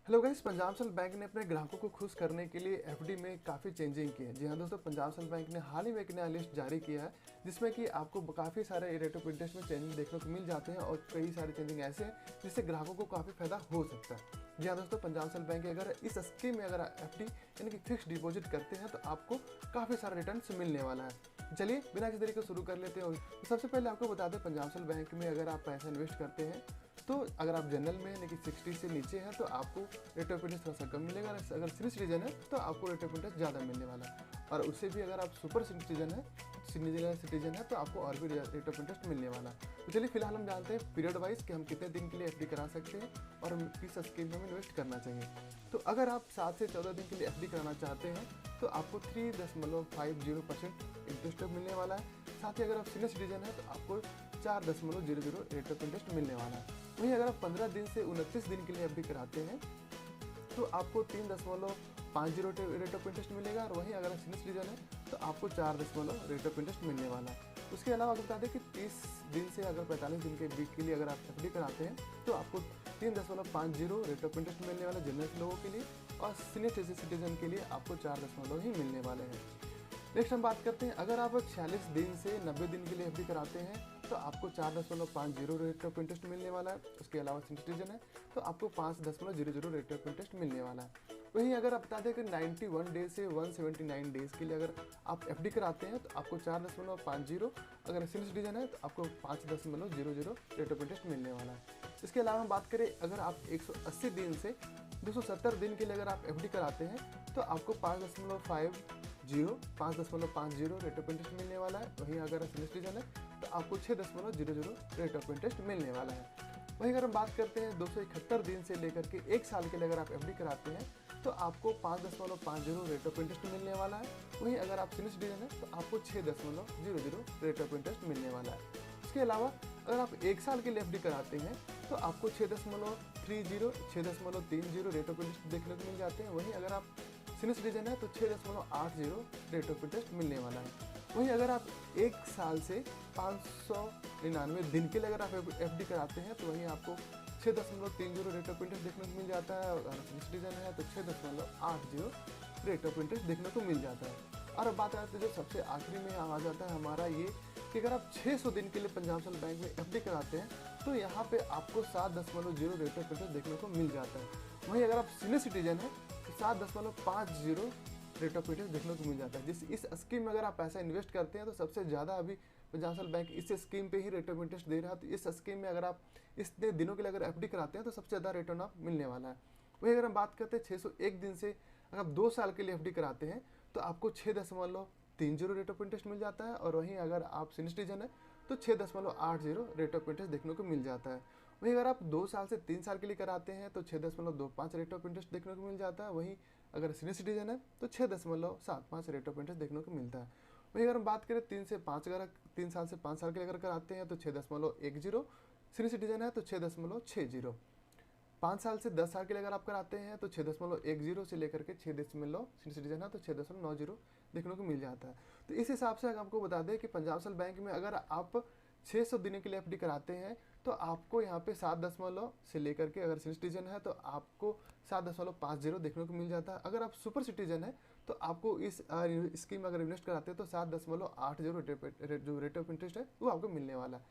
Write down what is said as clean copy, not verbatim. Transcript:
Hello guys, Punjab national bank ने अपने ग्राहकों को खुश करने के लिए एफडी में काफ़ी चेंजिंग की है। जी हाँ दोस्तों, पंजाब नेशनल बैंक ने हाल ही में एक नया लिस्ट जारी किया है जिसमें कि आपको काफ़ी सारे रेट ऑफ इंटरेस्ट में चेंजिंग देखने को मिल जाते हैं और कई सारे चेंजिंग ऐसे हैं जिससे ग्राहकों को काफ़ी फायदा हो सकता है। जी हाँ दोस्तों, पंजाब नेशनल बैंक अगर इस स्कीम में अगर एफडी यानी कि फिक्स डिपॉजिट करते हैं तो आपको काफ़ी सारा रिटर्न मिलने वाला है। चलिए बिना किसी तरीके शुरू कर लेते हैं। तो सबसे पहले आपको बता दें, पंजाब नेशनल बैंक में अगर आप पैसा इन्वेस्ट करते हैं तो अगर आप जनरल में यानी कि 60 से नीचे हैं तो आपको रेट ऑफ इंटरेस्ट थोड़ा सा कम मिलेगा। अगर सीनियर सिटीजन है तो आपको रेट ऑफ इंटरेस्ट ज़्यादा मिलने वाला है, और उससे भी अगर आप सुपर सीनियर सिटीजन है तो आपको और भी रेट ऑफ इंटरेस्ट मिलने वाला है। तो चलिए फिलहाल हम जानते हैं पीरियड वाइज कि हम कितने दिन के लिए एफडी करा सकते हैं और हम किस स्कीम में इन्वेस्ट करना चाहिए। तो अगर आप 7 से 14 दिन के लिए एफडी कराना चाहते हैं तो आपको 3.50% इंटरेस्ट मिलने वाला है। साथ ही अगर आप सीनियर सिटीजन है तो आपको 4.00 रेट ऑफ इंटरेस्ट मिलने वाला है। वहीं अगर आप 15 दिन से 29 दिन के लिए एफडी कराते हैं तो आपको 3.50 रेट ऑफ इंटरेस्ट मिलेगा, और वहीं अगर आप सीनियर सिटीजन है तो आपको 4 रेट ऑफ इंटरेस्ट मिलने वाला है। उसके अलावा अगर बता दें कि 30 दिन से अगर 45 दिन के बीच के लिए अगर आप एफडी कराते हैं तो आपको 3.50 रेट ऑफ इंटरेस्ट मिलने वाला जनरल लोगों के लिए, और सीनियर सिटीजन के लिए आपको 4 ही मिलने वाले हैं। नेक्स्ट हम बात करते हैं, अगर आप 46 दिन से 90 दिन के लिए एफडी कराते हैं तो आपको 4.50 रेट ऑफ इंटरेस्ट मिलने वाला है। उसके अलावा सीनियर सिटीजन है तो आपको 5.00 रेट ऑफ इंटरेस्ट मिलने वाला है। वहीं अगर आप बता दें कि 91 डेज से 179 डेज के लिए अगर आप एफडी कराते हैं तो आपको 4.50, अगर सीनियर सिटीजन है तो आपको 5.00 रेट ऑफ इंटरेस्ट मिलने वाला है। इसके अलावा हम बात करें, अगर आप 180 दिन से 270 दिन के लिए अगर आप एफडी कराते हैं तो आपको 5.50 रेट ऑफ इंटरेस्ट मिलने वाला है। वहीं अगर सीनियर सिटीजन है तो आपको 6.00 रेट ऑफ इंटरेस्ट मिलने वाला है। वहीं अगर हम बात करते हैं 271 दिन से लेकर के 1 साल के लिए अगर आप एफडी कराते हैं तो आपको 5.50 रेट ऑफ इंटरेस्ट मिलने वाला है। वहीं अगर आप सीनियर सिटीजन है तो आपको 6.00 रेट ऑफ इंटरेस्ट मिलने वाला है। इसके अलावा अगर आप 1 साल के लिए एफडी कराते हैं तो आपको 6.30 रेट ऑफ इंटरेस्ट देखने को मिल जाते हैं। वहीं अगर आप सीनियर सिटीजन है तो 6.80 रेट ऑफ इंटरेस्ट मिलने वाला है। वहीं अगर आप 1 साल से 599 दिन के लिए अगर आप एफडी कराते हैं तो वहीं आपको 6.30 रेट ऑफ इंटरेस्ट देखने को मिल जाता है, और अगर सीनियर सिटीजन है तो 6.80 रेट ऑफ इंटरेस्ट देखने को मिल जाता है। और अब बात आती है जो सबसे आखिरी में आ जाता है हमारा ये कि अगर आप 600 दिन के लिए पंजाब नेशनल बैंक में एफडी कराते हैं तो यहाँ पे आपको 7.0 रेट ऑफ इंटरेस्ट देखने को मिल जाता है। वहीं अगर आप सीनियर सिटीजन है तो 7.50 रेट ऑफ इंटरेस्ट देखने को मिल जाता है। जिस इस स्कीम में अगर आप पैसा इन्वेस्ट करते हैं तो सबसे ज़्यादा अभी पंजाब नेशनल बैंक इस स्कीम पे ही रेट ऑफ इंटरेस्ट दे रहा है। तो इस स्कीम में अगर आप इतने दिनों के लिए अगर एफडी कराते हैं तो सबसे ज़्यादा रिटर्न आप मिलने वाला है। वही अगर हम बात करते हैं 601 दिन से अगर आप 2 साल के लिए एफडी कराते हैं तो आपको 6.30 रेट ऑफ इंटरेस्ट मिल जाता है, और वहीं अगर आप सीनियर सिटीजन है तो 6.80 रेट ऑफ इंटरेस्ट देखने को मिल जाता है। वहीं अगर आप 2 साल से 3 साल के लिए कराते हैं तो 6.25 रेट ऑफ इंटरेस्ट देखने को मिल जाता है। वहीं अगर सीनियर सिटीजन है तो 6.75 रेट ऑफ इंटरेस्ट देखने को मिलता है। वहीं अगर हम बात करें 3 से 5 अगर 3 साल से 5 साल के लिए अगर कराते हैं तो 6.10, सीनियर सिटीजन है तो 6.60, 5 साल से 10 साल के लिए अगर आप कराते हैं तो 6.10 से लेकर के 6 सीनियर सिटीजन है तो 6.90 देखने को मिल जाता है। तो इस हिसाब से आपको बता दें कि पंजाब नेशनल बैंक में अगर आप 600 दिन के लिए एफडी कराते हैं तो आपको यहाँ पे 7 से लेकर के, अगर सीनियर सिटीजन है तो आपको 7.50 देखने को मिल जाता है। अगर आप सुपर सिटीजन है तो आपको इस स्कीम में अगर इन्वेस्ट कराते हैं तो 7.80 जो रेट ऑफ इंटरेस्ट है वो आपको मिलने वाला है।